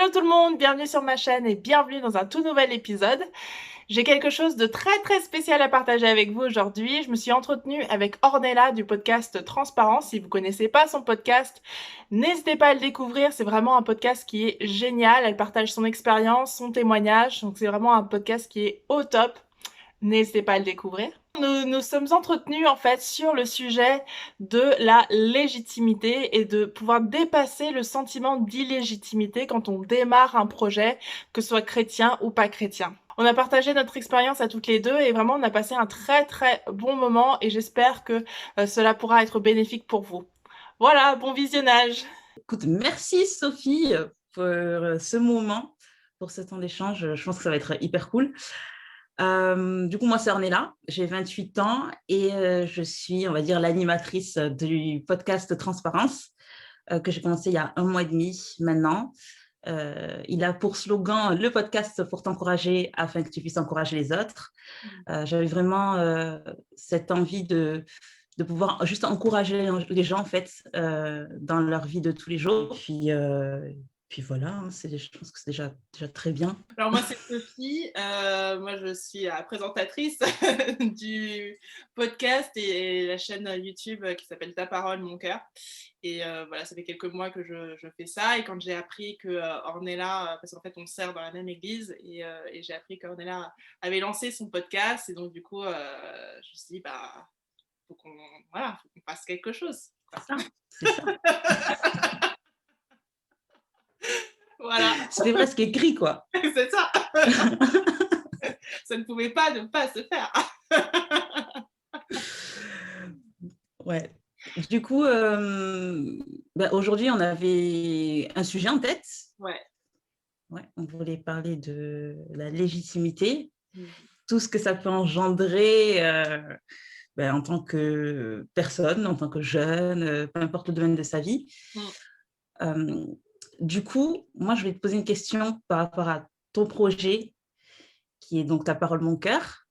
Hello tout le monde, bienvenue sur ma chaîne et bienvenue dans un tout nouvel épisode. J'ai quelque chose de très très spécial à partager avec vous aujourd'hui. Je me suis entretenue avec Ornella du podcast Transparence. Si vous connaissez pas son podcast, n'hésitez pas à le découvrir. C'est vraiment un podcast qui est génial. Elle partage son expérience, son témoignage. Donc c'est vraiment un podcast qui est au top. N'hésitez pas à le découvrir. Nous sommes entretenus en fait sur le sujet de la légitimité et de pouvoir dépasser le sentiment d'illégitimité quand on démarre un projet, que ce soit chrétien ou pas chrétien. On a partagé notre expérience à toutes les deux et vraiment on a passé un très très bon moment et j'espère que cela pourra être bénéfique pour vous. Voilà, bon visionnage. Écoute, merci Sophie pour ce moment, pour ce temps d'échange. Je pense que ça va être hyper cool. Du coup, moi, c'est Ornella, j'ai 28 ans et je suis, on va dire, l'animatrice du podcast Transparence que j'ai commencé il y a 1 mois et demi maintenant. Il a pour slogan le podcast pour t'encourager afin que tu puisses encourager les autres. J'avais vraiment cette envie de pouvoir juste encourager les gens en fait dans leur vie de tous les jours. Puis voilà, hein, je pense que c'est déjà très bien. Alors moi c'est Sophie, moi je suis la présentatrice du podcast et la chaîne YouTube qui s'appelle Ta parole, mon cœur. Et voilà, ça fait quelques mois que je fais ça. Et quand j'ai appris que Ornella, parce qu'en fait on sert dans la même église, et j'ai appris qu'Ornella avait lancé son podcast, et donc du coup je me suis dit, bah, faut qu'on faut qu'on fasse quelque chose. C'est ça. Voilà, C'était presque écrit, quoi. c'est ça. Ça ne pouvait pas ne pas se faire. Ouais. Du coup, aujourd'hui, on avait un sujet en tête. Ouais. Ouais, on voulait parler de la légitimité, Mmh. tout ce que ça peut engendrer en tant que personne, en tant que jeune, peu importe le domaine de sa vie. Mmh. Euh, du coup, moi, je vais te poser une question par rapport à ton projet, qui est donc Ta parole, mon cœur.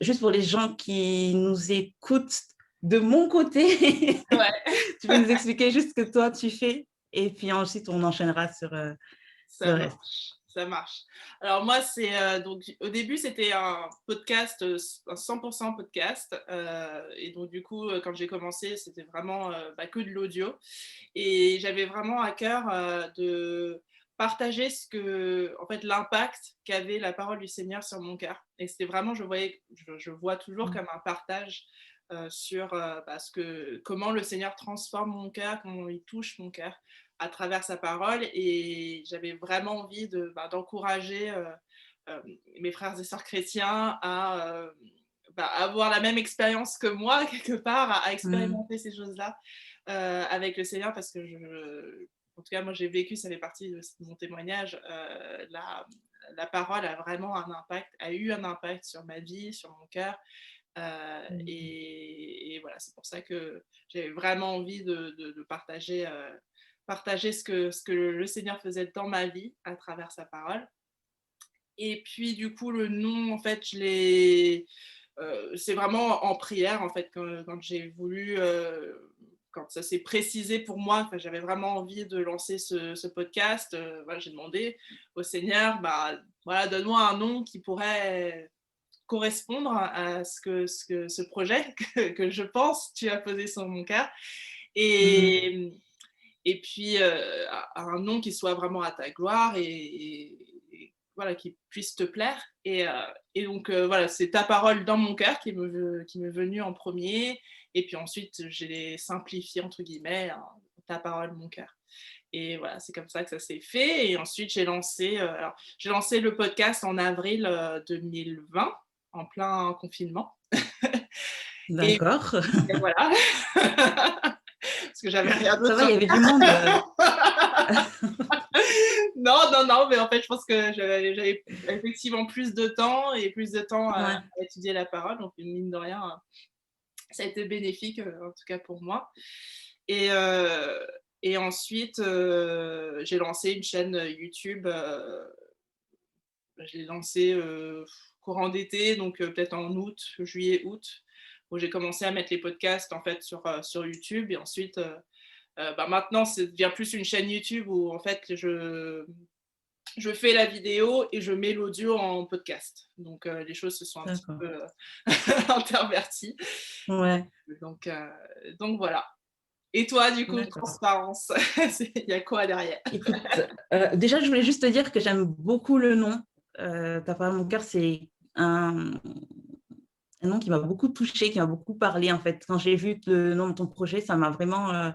Juste pour les gens qui nous écoutent de mon côté, Ouais. tu peux nous expliquer juste ce que toi, tu fais et puis ensuite, on enchaînera sur Ça le reste. marche, ça marche. Alors moi, c'est donc au début, c'était un podcast, un 100% podcast. Et donc du coup, quand j'ai commencé, c'était vraiment que de l'audio. Et j'avais vraiment à cœur de partager en fait, l'impact qu'avait la parole du Seigneur sur mon cœur. Et c'était vraiment, je vois toujours comme un partage sur comment le Seigneur transforme mon cœur, comment il touche mon cœur à travers sa parole. Et j'avais vraiment envie d'encourager mes frères et sœurs chrétiens à avoir la même expérience que moi, quelque part, à Mm. expérimenter ces choses-là avec le Seigneur, parce que en tout cas, moi, j'ai vécu, ça fait partie de mon témoignage, la parole a vraiment a eu un impact sur ma vie, sur mon cœur. Et voilà, c'est pour ça que j'avais vraiment envie de partager ce que le Seigneur faisait dans ma vie à travers sa parole. Et puis, du coup, le nom, en fait, c'est vraiment en prière, en fait, quand j'ai voulu, quand ça s'est précisé pour moi, j'avais vraiment envie de lancer ce podcast. Voilà, j'ai demandé au Seigneur, voilà, donne-moi un nom qui pourrait correspondre à ce projet que je pense tu as posé sur mon cœur. Mm. Et puis, un nom qui soit vraiment à ta gloire et voilà, qui puisse te plaire. Et donc, voilà, c'est Ta parole dans mon cœur qui m'est venue en premier. Et puis ensuite, j'ai simplifié, entre guillemets, hein, Ta parole, mon cœur. Et voilà, c'est comme ça que ça s'est fait. Et ensuite, j'ai lancé le podcast en avril 2020, en plein confinement. Et D'accord. puis, voilà, parce que j'avais rien Ça d'autre va, sur il y le avait du monde. Non, non, non, mais en fait, je pense que j'avais effectivement plus de temps et plus de temps Ouais. à étudier la parole. Donc, mine de rien, ça a été bénéfique, en tout cas pour moi. Et, euh, et ensuite, j'ai lancé une chaîne YouTube. Je l'ai lancée courant d'été, donc peut-être en août, juillet, août, où j'ai commencé à mettre les podcasts en fait sur YouTube. Et ensuite, Maintenant, ça devient plus une chaîne YouTube où en fait je fais la vidéo et je mets l'audio en podcast. Donc les choses se sont un petit D'accord. peu interverties. Ouais, Donc, donc voilà. Et toi, du coup, d'accord. transparence, il y a quoi derrière? Écoute, déjà, je voulais juste te dire que j'aime beaucoup le nom. Ta parole mon cœur, c'est un nom qui m'a beaucoup touchée, qui m'a beaucoup parlé, en fait. Quand j'ai vu le nom de ton projet, ça m'a vraiment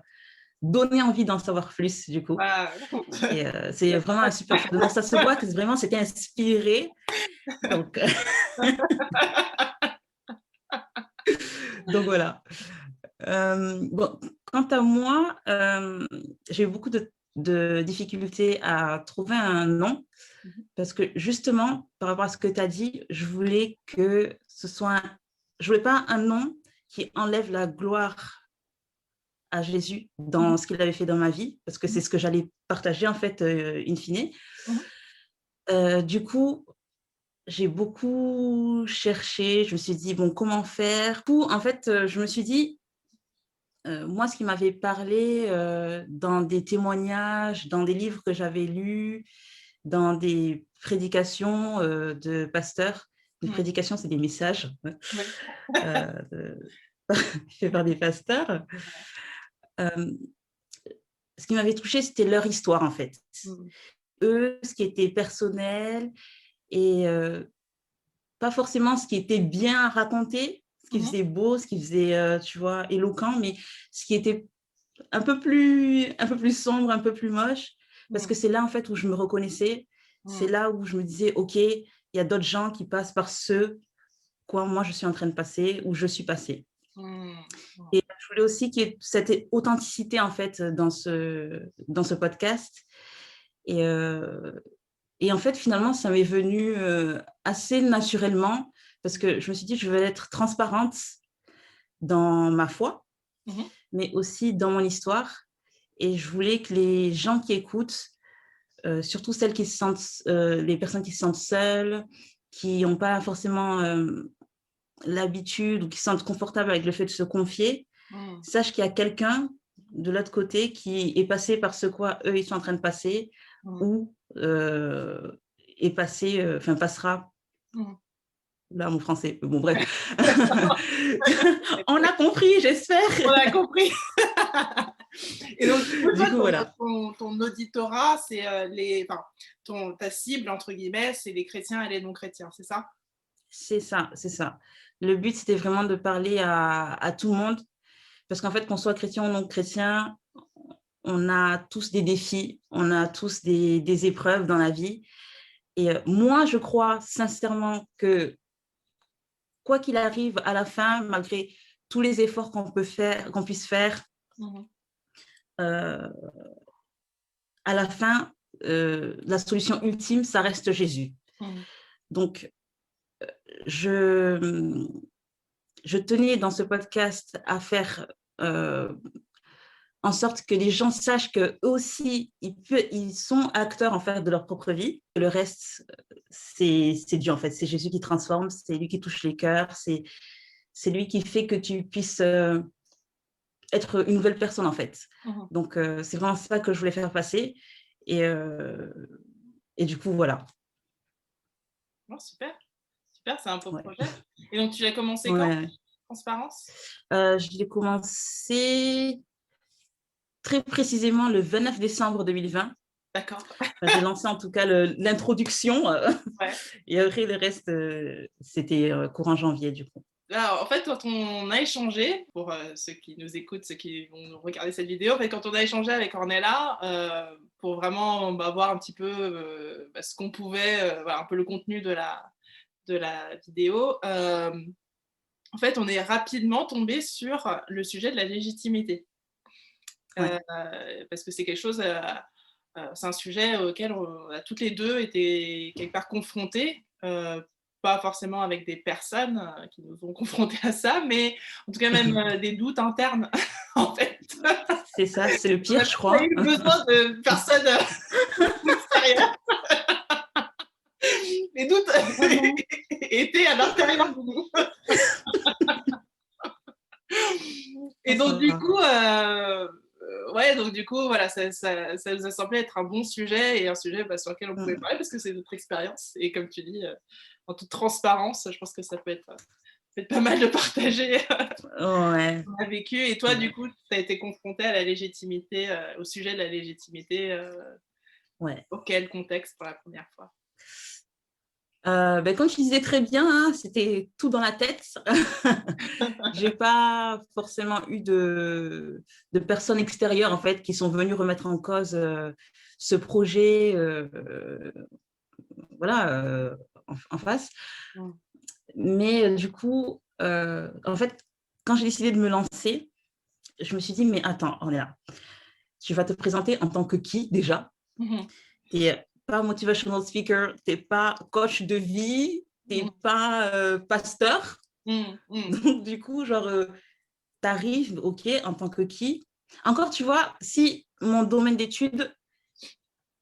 donné envie d'en savoir plus, du coup. Ah, Et c'est vraiment un super choix de nom. Ça se voit que vraiment, c'était inspiré. Donc, donc voilà. Bon, quant à moi, j'ai eu beaucoup de difficultés à trouver un nom parce que justement, par rapport à ce que tu as dit, je voulais que ce soit je voulais pas un nom qui enlève la gloire à Jésus dans ce qu'il avait fait dans ma vie, parce que c'est ce que j'allais partager en fait, in fine. Du coup, j'ai beaucoup cherché, je me suis dit, bon, comment faire? Du coup, en fait, je me suis dit, moi, ce qui m'avait parlé dans des témoignages, dans des livres que j'avais lus, dans des prédications de pasteurs, des prédications, c'est des messages ouais. faits par des pasteurs. Euh, ce qui m'avait touchée, c'était leur histoire, en fait. Eux, ce qui était personnel et pas forcément ce qui était bien raconté, ce qui faisait beau, ce qui faisait, tu vois, éloquent, mais ce qui était un peu plus sombre, un peu plus moche, parce que c'est là, en fait, où je me reconnaissais. C'est là où je me disais, OK, il y a d'autres gens qui passent par ce quoi moi, je suis en train de passer, où je suis passée. Et je voulais aussi qu'il y ait cette authenticité, en fait, dans ce podcast. Et, et en fait, finalement, ça m'est venu assez naturellement parce que je me suis dit, je vais être transparente dans ma foi, mais aussi dans mon histoire. Et je voulais que les gens qui écoutent, surtout celles qui se sentent, les personnes qui se sentent seules, qui n'ont pas forcément l'habitude ou qui se sentent confortables avec le fait de se confier, sachent qu'il y a quelqu'un de l'autre côté qui est passé par ce quoi eux, ils sont en train de passer ou est passé, enfin passera. Là, mon français, bon, bref. On a compris, j'espère. On a compris. Et donc, du coup, voilà. ton auditorat, c'est ta cible, entre guillemets, c'est les chrétiens et les non-chrétiens, c'est ça? C'est ça, c'est ça. Le but, c'était vraiment de parler à tout le monde, parce qu'en fait, qu'on soit chrétien ou non chrétien, on a tous des défis, on a tous des épreuves dans la vie. Et moi, je crois sincèrement que quoi qu'il arrive à la fin, malgré tous les efforts qu'on puisse faire, à la fin, la solution ultime, ça reste Jésus. Donc, je tenais dans ce podcast à faire en sorte que les gens sachent qu'eux aussi, ils sont acteurs en fait de leur propre vie. Le reste, c'est Dieu en fait. C'est Jésus qui transforme, c'est lui qui touche les cœurs, c'est lui qui fait que tu puisses être une nouvelle personne en fait. Donc, c'est vraiment ça que je voulais faire passer. Et du coup, voilà. Oh, super, super, c'est un beau projet. Et donc, tu l'as commencé quand, Transparence? Je l'ai commencé très précisément le 29 décembre 2020. D'accord. J'ai lancé en tout cas l'introduction. Et après, le reste, c'était courant janvier, du coup. Alors, en fait, quand on a échangé, pour ceux qui nous écoutent, ceux qui vont regarder cette vidéo, en fait, quand on a échangé avec Ornella, pour vraiment voir un petit peu ce qu'on pouvait, un peu le contenu de la vidéo, en fait, on est rapidement tombé sur le sujet de la légitimité. Parce que c'est quelque chose, c'est un sujet auquel on a toutes les deux été quelque part confrontées, pas forcément avec des personnes qui nous ont confrontés à ça, mais en tout cas même des doutes internes, en fait. C'est ça, c'est le pire, je crois. On a eu besoin de personnes extérieures. Les doutes étaient à l'intérieur de nous. Et donc, du coup, coup, voilà, ça nous a semblé être un bon sujet et un sujet sur lequel on pouvait Mm. parler parce que c'est notre expérience. Et comme tu dis, en toute transparence, je pense que ça peut être pas mal de partager Ouais. ce qu'on a vécu. Et toi, du Ouais. coup, tu as été confrontée à la légitimité, au sujet de la légitimité, Ouais. dans quel contexte pour la première fois? Ben, comme tu disais très bien, hein, c'était tout dans la tête. J'ai pas forcément eu de personnes extérieures en fait qui sont venues remettre en cause ce projet, voilà, en face. Mmh. Mais du coup, en fait, quand j'ai décidé de me lancer, je me suis dit, mais attends, on est là. Tu vas te présenter en tant que qui déjà? Mmh. Tu n'es pas motivational speaker, tu n'es pas coach de vie, tu n'es Mmh. pas pasteur. Mmh. Mmh. Donc, du coup, genre, tu arrives, OK, en tant que qui? Encore, tu vois, si mon domaine d'études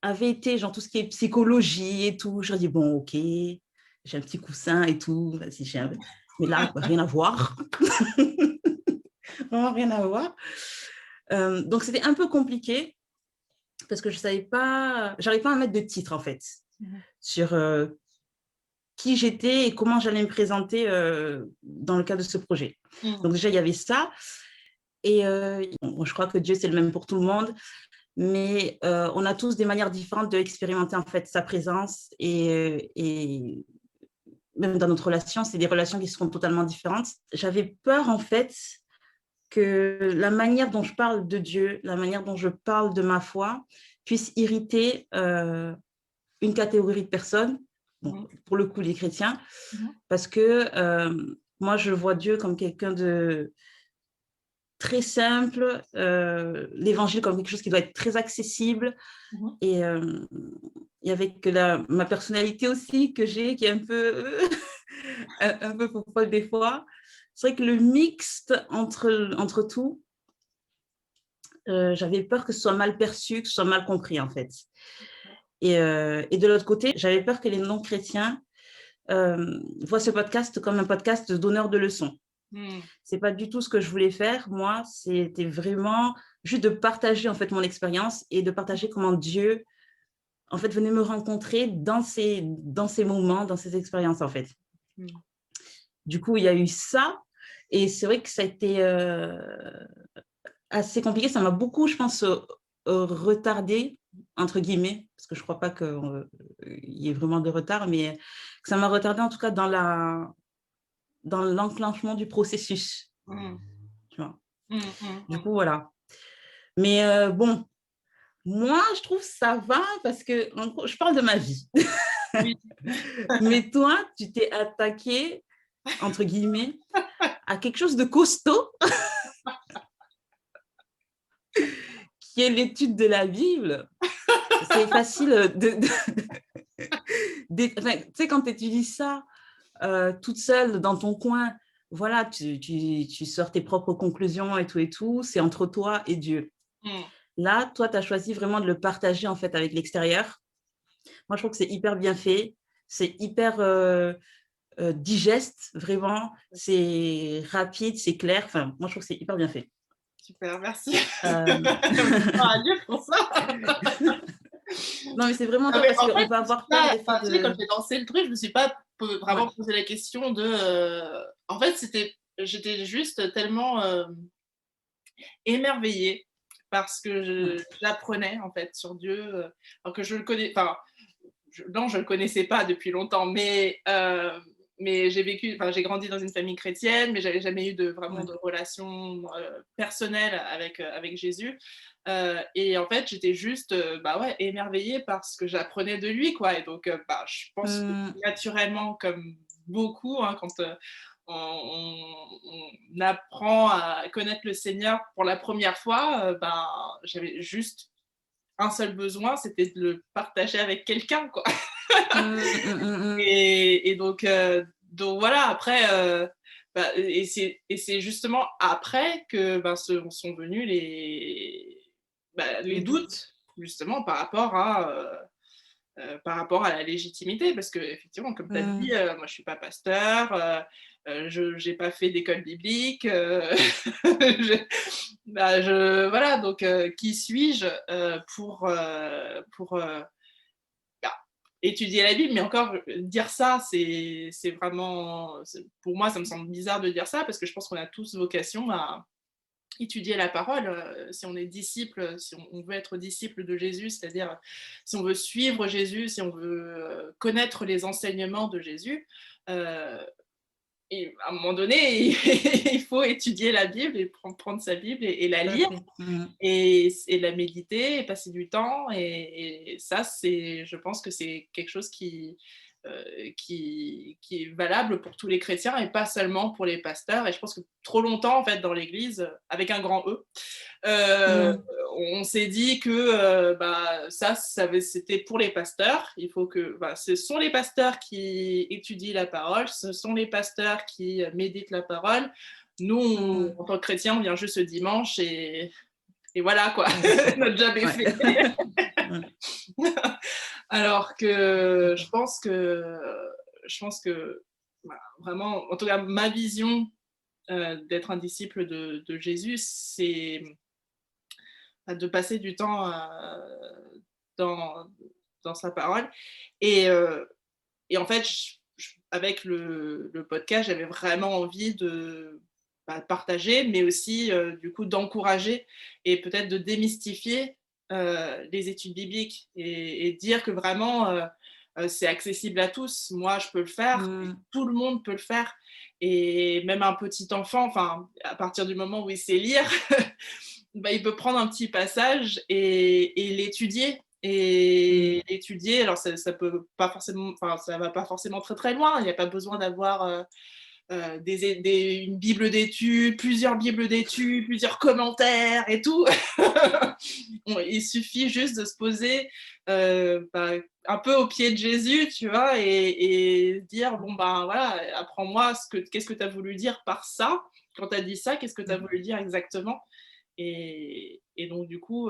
avait été genre tout ce qui est psychologie et tout, j'aurais dit, bon, OK, j'ai un petit coussin et tout, vas-y, mais là, rien à voir. Vraiment rien à voir. Donc, c'était un peu compliqué parce que je savais pas, j'arrivais pas à mettre de titre en fait Mmh. sur qui j'étais et comment j'allais me présenter dans le cadre de ce projet. Mmh. Donc déjà, il y avait ça. Et bon, je crois que Dieu, c'est le même pour tout le monde, mais on a tous des manières différentes d'expérimenter en fait sa présence et même dans notre relation, c'est des relations qui seront totalement différentes. J'avais peur en fait que la manière dont je parle de Dieu, la manière dont je parle de ma foi puisse irriter une catégorie de personnes, bon, Mmh. pour le coup les chrétiens, Mmh. parce que moi je vois Dieu comme quelqu'un de très simple, l'évangile comme quelque chose qui doit être très accessible Mmh. et, euh, et avec ma personnalité aussi que j'ai, qui est un peu, un peu folle des fois. C'est vrai que le mixte entre tout, j'avais peur que ce soit mal perçu, que ce soit mal compris en fait. Et de l'autre côté, j'avais peur que les non-chrétiens voient ce podcast comme un podcast donneur de leçons. Mmh. C'est pas du tout ce que je voulais faire. Moi, c'était vraiment juste de partager en fait mon expérience et de partager comment Dieu en fait venait me rencontrer dans ces moments, dans ces expériences en fait. Mmh. Du coup, il y a eu ça et c'est vrai que ça a été assez compliqué. Ça m'a beaucoup, je pense, retardé, entre guillemets, parce que je ne crois pas qu'il y ait vraiment de retard, mais que ça m'a retardé en tout cas dans l'enclenchement du processus. Mmh. Tu vois. Mmh. Mmh. Du Mmh. coup, voilà. Mais bon, moi, je trouve ça va parce que en gros, je parle de ma vie. Oui. Mais toi, tu t'es attaqué, entre guillemets, à quelque chose de costaud, qui est l'étude de la Bible. C'est facile enfin, tu sais, quand tu étudies ça toute seule dans ton coin, voilà, tu sors tes propres conclusions et tout, c'est entre toi et Dieu. Mmh. Là, toi, tu as choisi vraiment de le partager en fait avec l'extérieur. Moi, je trouve que c'est hyper bien fait, c'est hyper digeste, vraiment, c'est rapide, c'est clair. Enfin, moi, je trouve que c'est hyper bien fait. Super, merci. Euh... À lire pour ça. non, mais c'est vraiment Ah top mais parce en qu'on fait, peut avoir peur des fois tu sais, quand de... j'ai lancé le truc, je me suis pas Ouais. vraiment posé la question de. En fait, j'étais juste tellement émerveillée parce que Ouais. j'apprenais en fait sur Dieu, alors que je le connais. Enfin, non, je le connaissais pas depuis longtemps, mais j'ai grandi dans une famille chrétienne, mais j'avais jamais eu vraiment Ouais. de relation personnelle avec Jésus. Et en fait, j'étais juste bah ouais, émerveillée par ce que j'apprenais de lui, quoi. Et donc, bah, je pense que naturellement, comme beaucoup, hein, quand on apprend à connaître le Seigneur pour la première fois, ben, j'avais juste un seul besoin, c'était de le partager avec quelqu'un, quoi. Et donc voilà, après, bah, et c'est justement après que ben, sont venus les Les doutes. doutes, justement, par rapport à la légitimité. Parce que, effectivement, comme tu as dit, moi, je ne suis pas pasteur, je n'ai pas fait d'école biblique. Voilà, donc qui suis-je pour bah, étudier la Bible? Mais encore, dire ça, c'est vraiment, pour moi, ça me semble bizarre de dire ça, parce que je pense qu'on a tous vocation à étudier la parole. Si on est disciple, si on veut être disciple de Jésus, c'est-à-dire si on veut suivre Jésus, si on veut connaître les enseignements de Jésus, euh, et à un moment donné, il faut étudier la Bible et prendre sa Bible et la Tout à lire fait. Mhm. et la méditer et passer du temps. Et ça, je pense que c'est quelque chose qui est valable pour tous les chrétiens et pas seulement pour les pasteurs. Et je pense que trop longtemps, en fait, dans l'Église, avec un grand E, euh, Mhm. on s'est dit que c'était pour les pasteurs. Il faut que ce sont les pasteurs qui étudient la parole, ce sont les pasteurs qui méditent la parole. Nous, Mhm. en tant que chrétiens, on vient juste ce dimanche et voilà quoi, Ouais, c'est ça. notre job est Ouais. fait. Mhm. Alors que D'accord. je pense que vraiment, en tout cas, ma vision d'être un disciple de Jésus, c'est de passer du temps dans, dans sa parole. Et, euh, et en fait, avec le podcast, j'avais vraiment envie de partager, mais aussi du coup d'encourager et peut-être de démystifier les études bibliques et dire que vraiment c'est accessible à tous. Moi, je peux le faire, Mhm. tout le monde peut le faire. Et même un petit enfant, enfin, à partir du moment où il sait lire, il peut prendre un petit passage et l'étudier. Et Mhm. l'étudier, alors ça peut pas forcément, enfin ça va pas forcément très très loin. Il n'y a pas besoin d'avoir une bible d'études, plusieurs bibles d'études, plusieurs commentaires et tout. Il suffit juste de se poser un peu au pied de Jésus, tu vois, et dire bon ben voilà, apprends-moi qu'est-ce que tu as voulu dire par ça. Quand tu as dit ça, qu'est-ce que tu as voulu dire exactement? Et donc, du coup,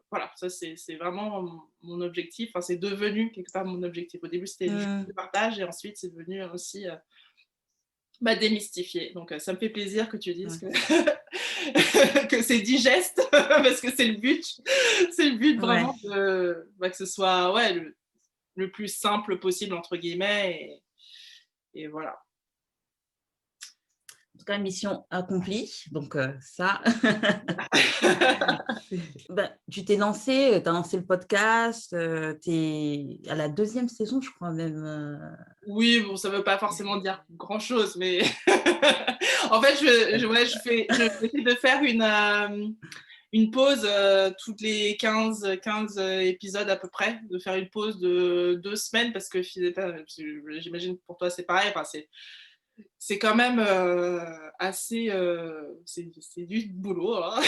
voilà, ça, c'est vraiment mon objectif. Enfin, c'est devenu quelque part mon objectif. Au début, c'était juste le Mhm. partage et ensuite, c'est devenu aussi démystifier. Donc, ça me fait plaisir que tu dises Ouais. que, que c'est digeste parce que c'est le but. C'est le but Ouais. vraiment que ce soit le plus simple possible, entre guillemets. Et voilà. En tout cas, mission accomplie. Donc, ça. Ben, tu t'es lancé, tu as lancé le podcast, tu es à la deuxième saison, je crois même. Oui, bon, ça ne veut pas forcément dire grand-chose, mais en fait, je vais essayer de faire une pause toutes les quinze épisodes à peu près, de faire une pause de 2 semaines, parce que j'imagine que pour toi c'est pareil, enfin, c'est quand même assez... c'est du boulot. Hein.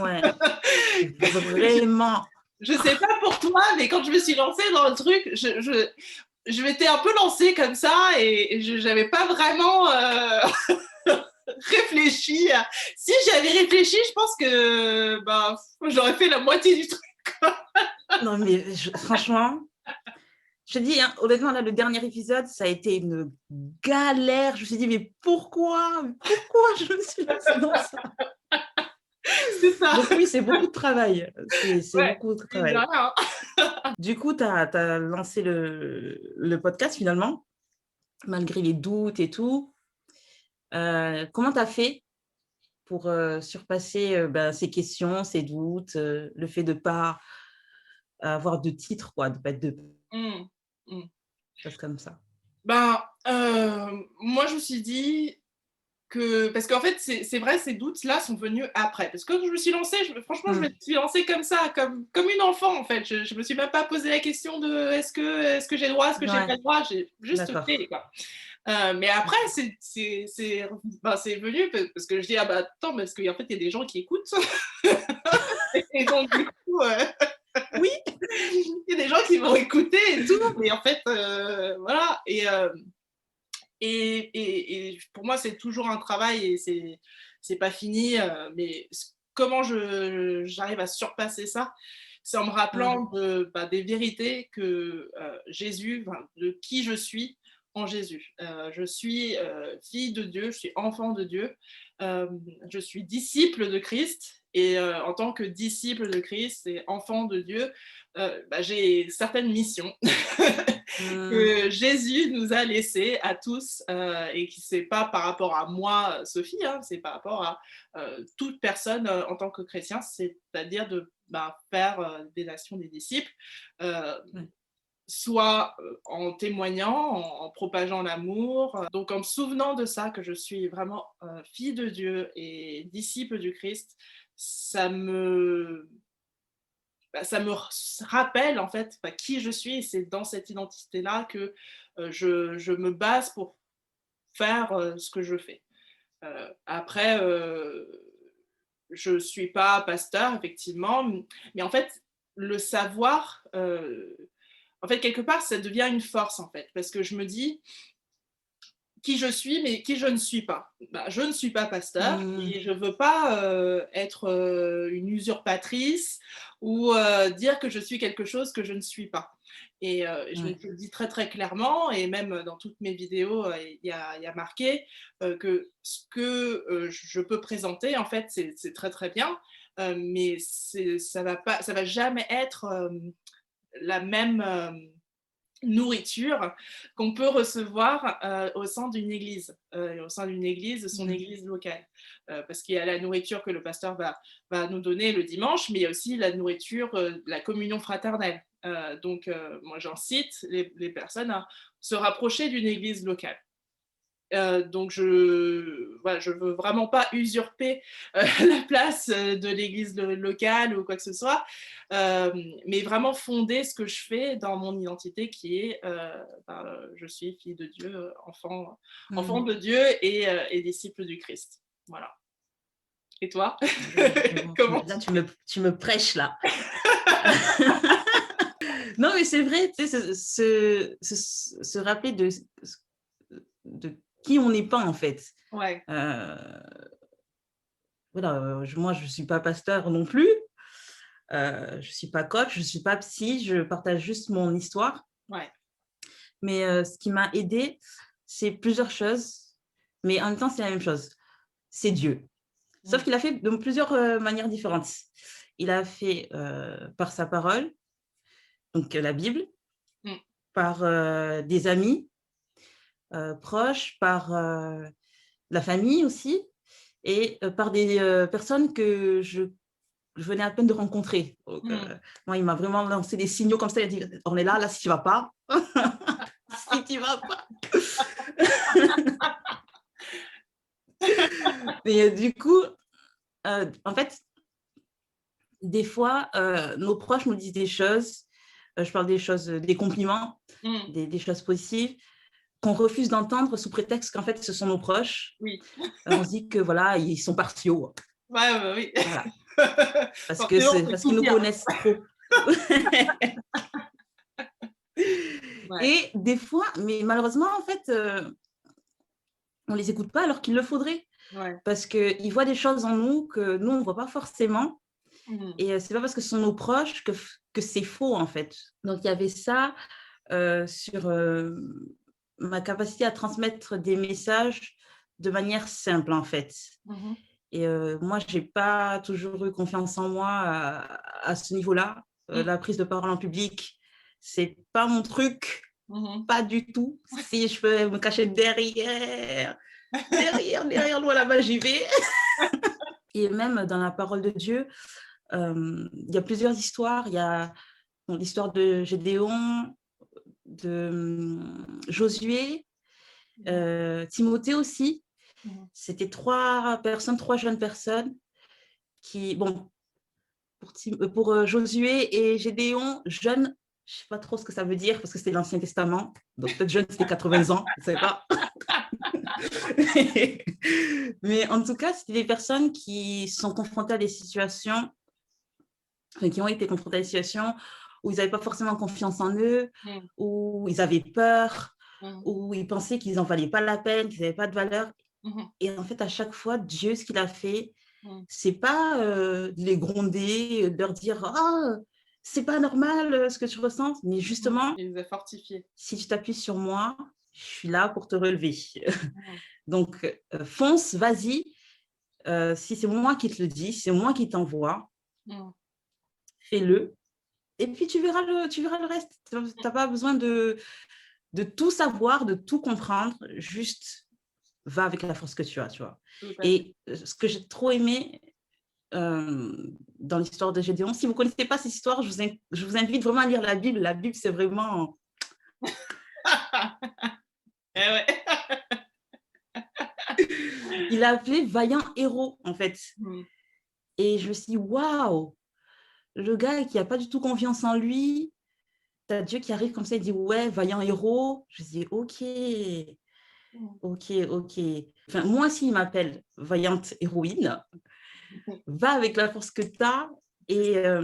Ouais, vraiment. Je sais pas pour toi, mais quand je me suis lancée dans le truc, je m'étais un peu lancée comme ça et je n'avais pas vraiment réfléchi. Si j'avais réfléchi, je pense que j'aurais fait la moitié du truc. Non, mais franchement, je te dis, hein, honnêtement, là, le dernier épisode, ça a été une galère. Je me suis dit, mais pourquoi je me suis lancée dans ça? C'est ça. Donc oui, c'est beaucoup de travail. C'est Ouais, beaucoup de mine de travail. rien. Du coup, tu as lancé le podcast finalement, malgré les doutes et tout. Comment tu as fait pour surpasser ces questions, ces doutes, le fait de ne pas avoir de titre, quoi, de ne pas être de Mm, mm. choses comme ça? Moi, je me suis dit parce qu'en fait, c'est vrai, ces doutes-là sont venus après. Parce que quand je me suis lancée, franchement, je me Mm. suis lancée comme ça, comme une enfant, en fait. Je me suis même pas posé la question de est-ce que j'ai le droit, est-ce que j'ai Ouais, pas le droit. J'ai juste fait, d'accord. quoi. Mais après, c'est venu parce que je dis, ah bah attends, parce qu'en fait, il y a des gens qui écoutent. Et donc, du coup, Oui. il y a des gens qui vont écouter et tout. Mais en fait, voilà. Et pour moi, c'est toujours un travail et c'est pas fini. Mais comment j'arrive à surpasser ça? C'est en me rappelant Mm. des vérités que Jésus, de qui je suis en Jésus. Je suis fille de Dieu, je suis enfant de Dieu, je suis disciple de Christ. Et en tant que disciple de Christ et enfant de Dieu, j'ai certaines missions que Jésus nous a laissées à tous et qui c'est pas par rapport à moi, Sophie, hein, c'est par rapport à toute personne en tant que chrétien, c'est-à-dire de faire des nations des disciples. Soit en témoignant, en propageant l'amour. Donc en me souvenant de ça, que je suis vraiment fille de Dieu et disciple du Christ, ça me rappelle en fait qui je suis. Et c'est dans cette identité-là que je me base pour faire ce que je fais. Après, je ne suis pas pasteur, effectivement, mais en fait, le savoir... en fait, quelque part, ça devient une force, en fait, parce que je me dis qui je suis, mais qui je ne suis pas. Je ne suis pas pasteur et je ne veux pas être une usurpatrice ou dire que je suis quelque chose que je ne suis pas. Et je le dis très, très clairement, et même dans toutes mes vidéos, il y a marqué que ce que je peux présenter, en fait, c'est très, très bien, mais ça va jamais être la même nourriture qu'on peut recevoir au sein d'une église, son église locale. Parce qu'il y a la nourriture que le pasteur va nous donner le dimanche, mais il y a aussi la nourriture, la communion fraternelle. Donc, moi, j'incite les personnes à se rapprocher d'une église locale. Donc je veux vraiment pas usurper la place de l'église locale ou quoi que ce soit, mais vraiment fonder ce que je fais dans mon identité qui est je suis fille de Dieu, enfant de Dieu et disciple du Christ. Voilà. Et toi? Comment là, tu me prêches là. Non, mais c'est vrai, tu sais, se rappeler de qui on n'est pas en fait. Ouais. Voilà, moi je ne suis pas pasteur non plus, je ne suis pas coach, je ne suis pas psy, je partage juste mon histoire. Ouais. Mais ce qui m'a aidée, c'est plusieurs choses, mais en même temps c'est la même chose, c'est Dieu. Sauf qu'il a fait de plusieurs manières différentes. Il a fait par sa parole, donc la Bible, par des amis proches, par la famille aussi, et par des personnes que je venais à peine de rencontrer. Donc, moi, il m'a vraiment lancé des signaux comme ça. Il a dit, on est là, si tu ne vas pas. Si tu ne vas pas. Mais du coup, en fait, des fois, nos proches nous disent des choses, je parle des choses, des compliments, des choses positives, qu'on refuse d'entendre sous prétexte qu'en fait, ce sont nos proches. Oui. On se dit que voilà, ils sont partiaux. Ouais, oui. Voilà. Parce qu'ils nous connaissent trop. Ouais. Et des fois, mais malheureusement, en fait, on ne les écoute pas alors qu'il le faudrait. Ouais. Parce qu'ils voient des choses en nous que nous, on ne voit pas forcément. Et ce n'est pas parce que ce sont nos proches que c'est faux, en fait. Donc, il y avait ça sur ma capacité à transmettre des messages de manière simple, en fait. Et moi, je n'ai pas toujours eu confiance en moi à ce niveau-là. La prise de parole en public, ce n'est pas mon truc, pas du tout. Si je peux me cacher derrière moi, là-bas, j'y vais. Et même dans la parole de Dieu, il y a plusieurs histoires. Il y a l'histoire de Gédéon, de Josué, Timothée aussi. C'était trois jeunes personnes qui, bon, pour Josué et Gédéon, jeunes, je ne sais pas trop ce que ça veut dire parce que c'était l'Ancien Testament. Donc peut-être jeune, c'était 80 ans, je ne sais pas. Mais en tout cas, c'était des personnes qui sont confrontées à des situations, qui ont été confrontées à des situations où ils n'avaient pas forcément confiance en eux, où ils avaient peur, où ils pensaient qu'ils n'en valaient pas la peine, qu'ils n'avaient pas de valeur. Et en fait, à chaque fois, Dieu, ce qu'il a fait, c'est pas de les gronder, de leur dire « Ah, c'est pas normal ce que tu ressens », mais justement, il les a fortifiés. Si tu t'appuies sur moi, je suis là pour te relever. Mmh. Donc, fonce, vas-y. Si c'est moi qui te le dis, c'est moi qui t'envoie, Mmh. fais-le. Et puis, tu verras le reste. Tu n'as pas besoin de tout savoir, de tout comprendre. Juste, va avec la force que tu as, tu vois. Tout à fait. Et ce que j'ai trop aimé dans l'histoire de Gédéon, si vous ne connaissez pas cette histoire, je vous invite vraiment à lire la Bible. La Bible, c'est vraiment... Eh ouais. Il l'a appelé vaillant héros, en fait. Mmh. Et je me suis dit, waouh, le gars qui n'a pas du tout confiance en lui, tu as Dieu qui arrive comme ça, il dit, ouais, vaillant héros. Je me dis, ok, Mmh. ok, ok. Enfin, moi, s'il m'appelle vaillante héroïne, va avec la force que tu as. C'est ça.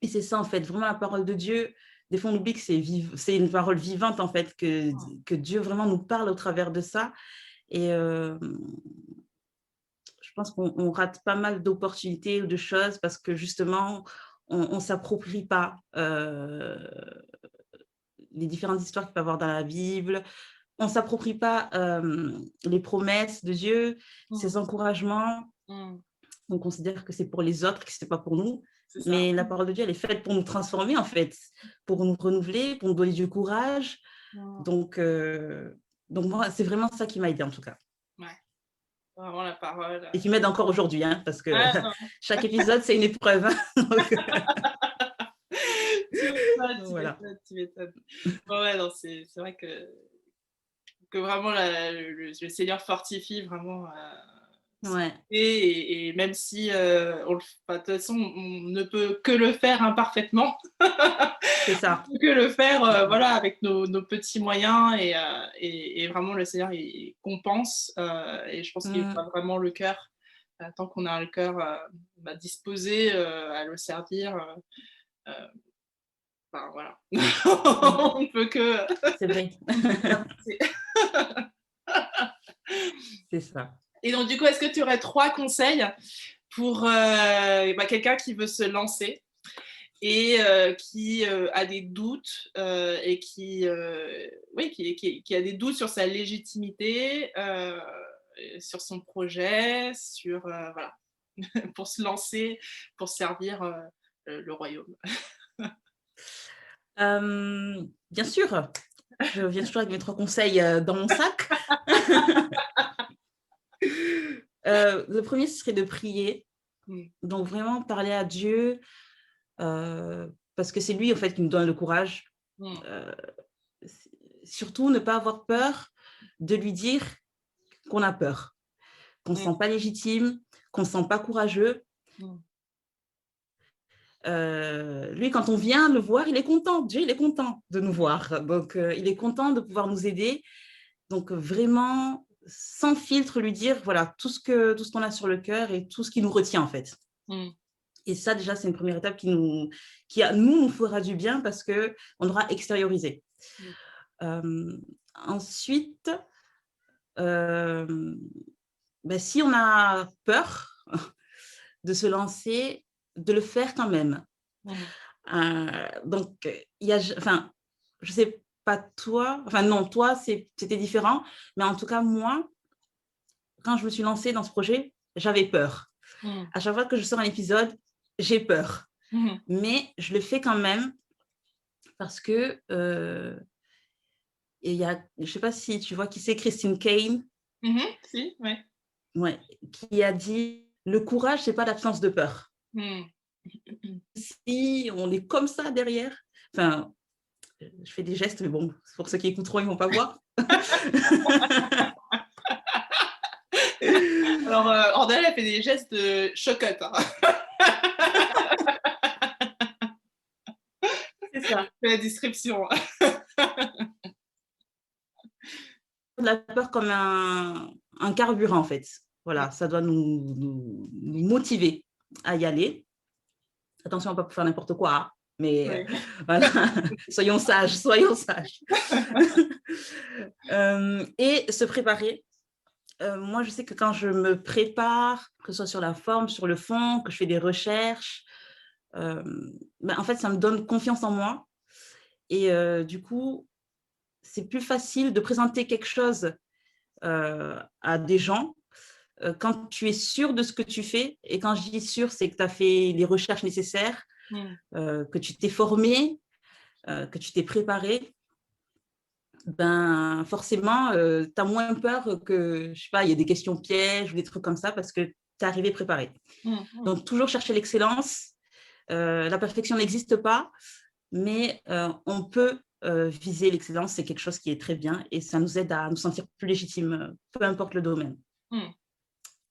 Et c'est ça, en fait, vraiment la parole de Dieu. Des fois, on oublie que c'est une parole vivante, en fait, Mmh. que Dieu vraiment nous parle au travers de ça. Et je pense qu'on rate pas mal d'opportunités ou de choses parce que justement, on ne s'approprie pas les différentes histoires qu'il peut y avoir dans la Bible. On ne s'approprie pas les promesses de Dieu, Mmh. ses encouragements. Mmh. On considère que c'est pour les autres, que ce n'est pas pour nous. C'est ça. Mais la parole de Dieu, elle est faite pour nous transformer, en fait, pour nous renouveler, pour nous donner du courage. Mmh. Donc, moi, c'est vraiment ça qui m'a aidée, en tout cas. Ouais, vraiment la parole, Et qui m'aide encore aujourd'hui, hein, parce que ah non, chaque épisode, c'est une épreuve. Hein. tu Donc, m'étonnes, tu voilà. m'étonnes, tu m'étonnes. Ouais, ouais, non, c'est vrai que vraiment le Seigneur fortifie vraiment, Ouais, et même si, on le enfin, de toute façon, on ne peut que le faire imparfaitement. c'est On ça. peut que le faire, voilà, avec nos petits moyens et vraiment le Seigneur, il compense, et je pense qu'il Mm. voit vraiment le cœur, tant qu'on a le cœur, disposé, à le servir, heu, enfin voilà. Mm. On ne peut que C'est vrai. remercier. C'est ça. Et donc du coup, est-ce que tu aurais 3 conseils pour, quelqu'un qui veut se lancer et qui, a des doutes, et qui, oui, qui a des doutes sur sa légitimité, sur son projet, sur, voilà, pour se lancer, pour servir, le royaume. Bien sûr, je viens toujours avec mes 3 conseils dans mon sac. Le premier, ce serait de prier. Mmh. Donc, vraiment parler à Dieu, parce que c'est lui, en fait, qui nous donne le courage. Mmh. Euh, Surtout, ne pas avoir peur de lui dire qu'on a peur, qu'on ne se Mmh. sent pas légitime, qu'on ne se sent pas courageux. Mmh. Lui, quand on vient le voir, il est content. Dieu, il est content de nous voir. Donc, il est content de pouvoir nous aider. Donc, vraiment, sans filtre, lui dire, voilà, tout ce qu'on a sur le cœur et tout ce qui nous retient, en fait. Mmh. Et ça, déjà, c'est une première étape nous fera du bien parce qu'on aura extériorisé. Mmh. Ensuite, si on a peur de se lancer, de le faire quand même. Mmh. Donc, je sais pas toi, enfin non, toi, c'était différent, mais en tout cas, moi, quand je me suis lancée dans ce projet, j'avais peur. Mmh. À chaque fois que je sors un épisode, j'ai peur. Mmh. Mais je le fais quand même parce que je ne sais pas si tu vois qui c'est, Christine Kane, Mmh. Si, ouais. ouais, qui a dit le courage, c'est pas l'absence de peur. Mmh. Si on est comme ça derrière, enfin, je fais des gestes, mais bon, pour ceux qui écouteront, ils ne vont pas voir. Alors, Ordel, elle fait des gestes de chocotte, hein. C'est ça. La description. La peur comme un carburant, en fait. Voilà, ça doit nous motiver à y aller. Attention, on ne va pas faire n'importe quoi, hein, mais Oui. voilà, soyons sages, soyons sages. Et se préparer. Moi, je sais que quand je me prépare, que ce soit sur la forme, sur le fond, que je fais des recherches, en fait, ça me donne confiance en moi. Et du coup, c'est plus facile de présenter quelque chose à des gens quand tu es sûr de ce que tu fais. Et quand je dis sûr, c'est que tu as fait les recherches nécessaires, que tu t'es formé, que tu t'es préparé. Ben, forcément, tu as moins peur que, je sais pas, il y a des questions pièges ou des trucs comme ça parce que tu es arrivé préparé. Donc, toujours chercher l'excellence. La perfection n'existe pas, mais on peut viser l'excellence. C'est quelque chose qui est très bien et ça nous aide à nous sentir plus légitimes, peu importe le domaine.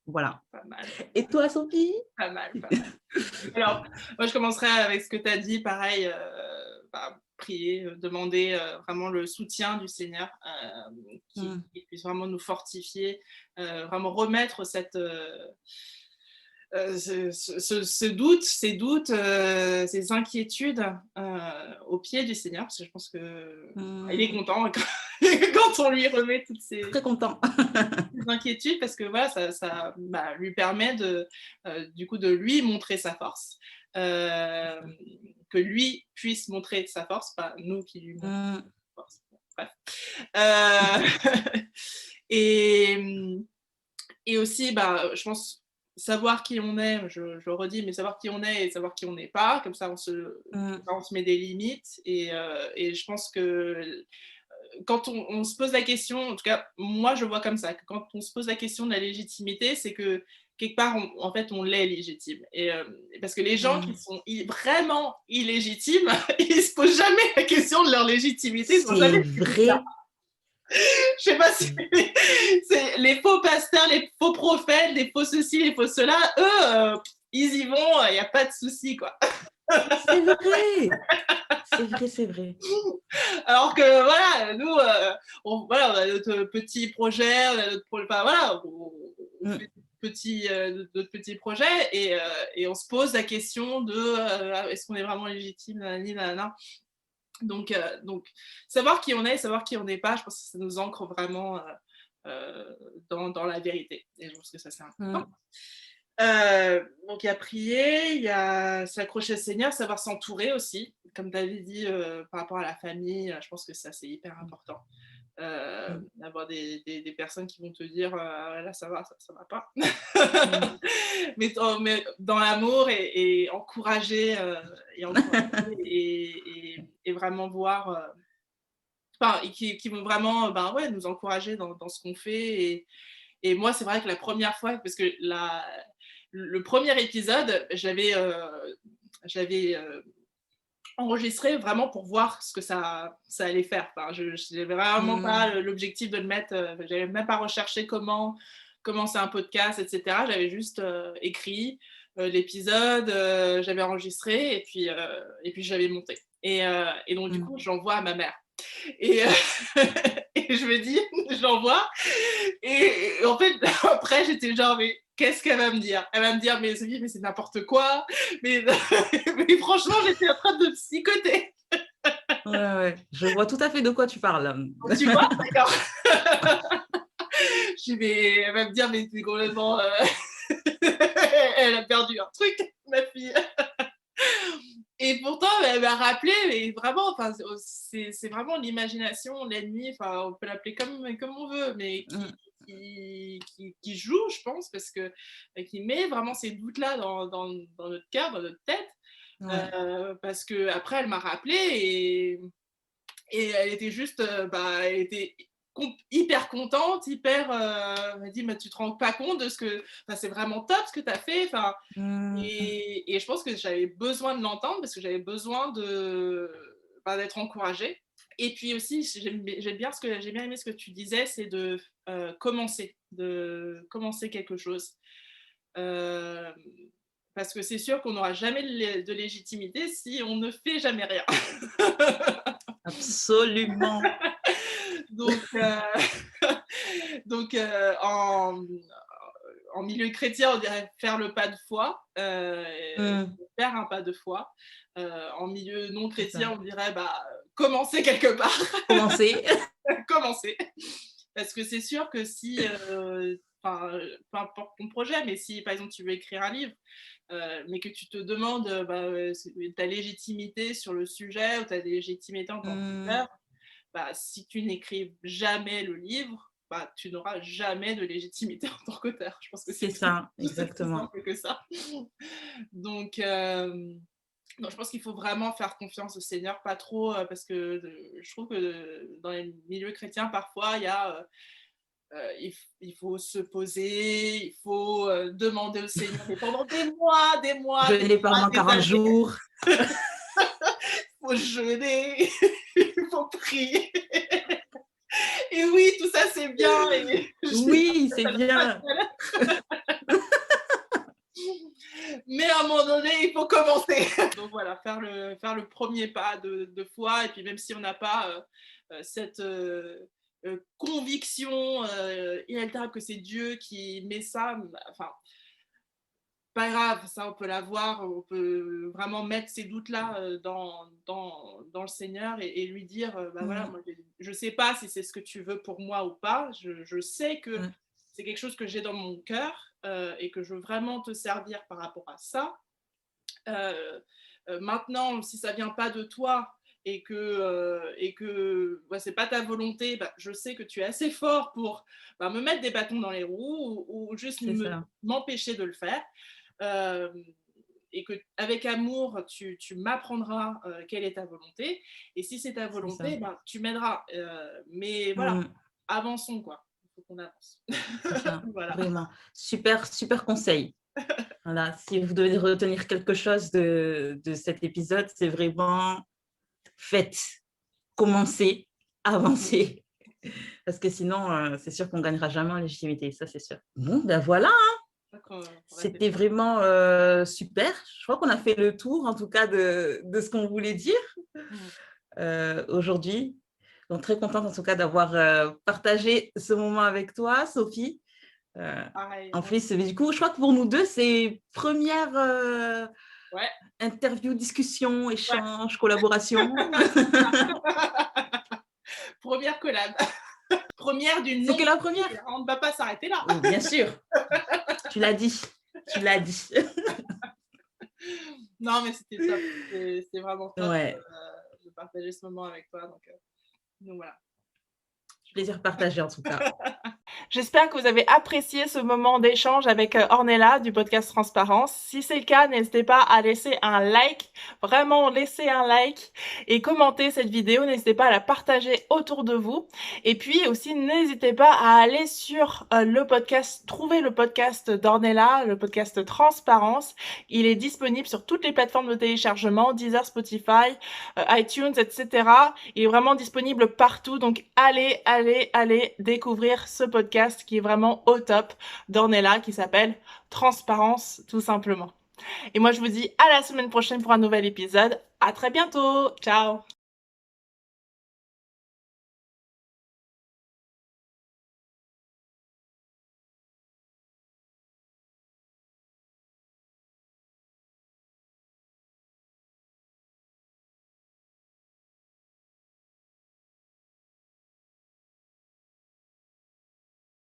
Voilà. Pas mal. Et toi, Sophie? Pas mal, pas mal. Alors, moi, je commencerai avec ce que tu as dit, pareil, prier, demander vraiment le soutien du Seigneur, qui puisse vraiment nous fortifier, vraiment remettre ce doute, ces doutes, ces inquiétudes au pied du Seigneur, parce que je pense qu'il est content quand on lui remet toutes ces Très content. inquiétudes, parce que voilà, ça lui permet du coup de lui montrer sa force, que lui puisse montrer sa force, pas nous qui lui montrons sa force. Bref. Et aussi, je pense, savoir qui on est, je redis, mais savoir qui on est et savoir qui on n'est pas, comme ça on se met des limites. Et je pense que quand on se pose la question, en tout cas, moi je vois comme ça, que quand on se pose la question de la légitimité, c'est que quelque part, en fait, on l'est légitime. Et parce que les gens qui sont vraiment illégitimes, ils se posent jamais la question de leur légitimité. Ils sont jamais vrai. Je sais pas si c'est les faux pasteurs, les faux prophètes, les faux ceci, les faux cela, eux, ils y vont, il n'y a pas de souci, quoi. C'est vrai. C'est vrai, c'est vrai. Alors que voilà, nous, on a notre petit projet, on a notre voilà, on fait d'autres petits projets et on se pose la question de est-ce qu'on est vraiment légitime, nanani, nanana. Donc, savoir qui on est et savoir qui on n'est pas, je pense que ça nous ancre vraiment dans la vérité. Et je pense que ça, c'est important. Donc, il y a prier, il y a s'accrocher au Seigneur, savoir s'entourer aussi. Comme tu avais dit par rapport à la famille, je pense que ça, c'est hyper important. D'avoir des personnes qui vont te dire là, ça va pas. mais dans l'amour et encourager, et vraiment voir. Et qui vont vraiment nous encourager dans ce qu'on fait. Et moi, c'est vrai que la première fois, parce que le premier épisode, j'avais enregistré vraiment pour voir ce que ça allait faire. Enfin, je n'avais vraiment pas l'objectif de le mettre, j'avais même pas recherché comment c'est un podcast, etc. J'avais juste écrit l'épisode, j'avais enregistré et puis j'avais monté. Et donc, du coup, j'envoie à ma mère. Et, et je me dis, j'envoie. Et en fait, après, j'étais genre, mais qu'est-ce qu'elle va me dire? Elle va me dire, mais Sophie, mais c'est n'importe quoi. Mais, mais franchement, j'étais en train de psychoter. Ouais. Je vois tout à fait de quoi tu parles. Tu vois? D'accord. Elle va me dire, mais c'est complètement. Elle a perdu un truc, ma fille. Et pourtant, elle m'a rappelé, mais vraiment, c'est vraiment l'imagination, l'ennemi, on peut l'appeler comme on veut, mais qui joue, je pense, parce que qui met vraiment ces doutes-là dans notre cœur, dans notre tête. Parce que après, elle m'a rappelé et elle était juste, elle était hyper contente, elle m'a dit, tu te rends pas compte de ce que, c'est vraiment top ce que tu as fait. Et je pense que j'avais besoin de l'entendre parce que j'avais besoin d'être encouragée. Et puis aussi, j'ai bien aimé ce que tu disais, c'est de commencer quelque chose. Parce que c'est sûr qu'on n'aura jamais de légitimité si on ne fait jamais rien. Absolument. Donc, en milieu chrétien, on dirait faire le pas de foi, faire un pas de foi. En milieu non chrétien, on dirait commencer quelque part. Commencer. Parce que c'est sûr que si, peu importe ton projet, mais si par exemple tu veux écrire un livre, mais que tu te demandes ta légitimité sur le sujet ou ta légitimité en tant qu'auteur, bah, si tu n'écris jamais le livre, bah, tu n'auras jamais de légitimité en tant qu'auteur. Je pense que C'est c'est ça, plus exactement. simple que ça. Donc, non, je pense qu'il faut vraiment faire confiance au Seigneur, pas trop, parce que je trouve que dans les milieux chrétiens, parfois, il faut se poser, il faut demander au Seigneur, mais pendant des mois, des mois, des Jeûner mois, pendant des 40 années, jours. il faut jeûner, il faut prier. Et oui, tout ça c'est bien. Et Oui, c'est bien. mais à un moment donné, il faut commencer. Donc voilà, faire le premier pas de foi. Et puis même si on n'a pas cette conviction inaltérable que c'est Dieu qui met ça, enfin, pas grave, ça on peut l'avoir, on peut vraiment mettre ces doutes-là dans le Seigneur et lui dire, bah voilà, moi, je sais pas si c'est ce que tu veux pour moi ou pas, je sais que c'est quelque chose que j'ai dans mon cœur et que je veux vraiment te servir par rapport à ça. Maintenant, si ça vient pas de toi et que ouais, c'est pas ta volonté, bah, je sais que tu es assez fort pour bah, me mettre des bâtons dans les roues ou juste C'est ça. m'empêcher de le faire. Euh, et que avec amour, tu m'apprendras quelle est ta volonté. Et si c'est ta C'est ça. volonté, ben, tu m'aideras. Mais voilà, avançons quoi. Il faut qu'on avance. C'est ça, Voilà. vraiment. Super, super conseil. Voilà, si vous devez retenir quelque chose de cet épisode, c'est vraiment faites, commencez, avancez. Parce que sinon, c'est sûr qu'on ne gagnera jamais en légitimité, ça c'est sûr. Bon, ben voilà, c'était vraiment super. Je crois qu'on a fait le tour, en tout cas, de ce qu'on voulait dire aujourd'hui. Donc, très contente, en tout cas, d'avoir partagé ce moment avec toi, Sophie. En plus, du coup, je crois que pour nous deux, c'est première interview, discussion, échange, collaboration. Première collab. Première d'une C'est que la première. On ne va pas s'arrêter là. Oh, bien sûr. Tu l'as dit. Tu l'as dit. Non, mais c'était top. C'est vraiment top de partager ce moment avec toi. Donc voilà. Plaisir partagé en tout cas. J'espère que vous avez apprécié ce moment d'échange avec Ornella du podcast Transparence. Si c'est le cas, n'hésitez pas à laisser un like, vraiment laisser un like et commenter cette vidéo. N'hésitez pas à la partager autour de vous. Et puis aussi, n'hésitez pas à aller sur le podcast, trouver le podcast d'Ornella, le podcast Transparence. Il est disponible sur toutes les plateformes de téléchargement, Deezer, Spotify, iTunes, etc. Il est vraiment disponible partout. Donc allez découvrir ce podcast qui est vraiment au top d'Ornella qui s'appelle Transparence tout simplement. Et moi je vous dis à la semaine prochaine pour un nouvel épisode. À très bientôt. Ciao.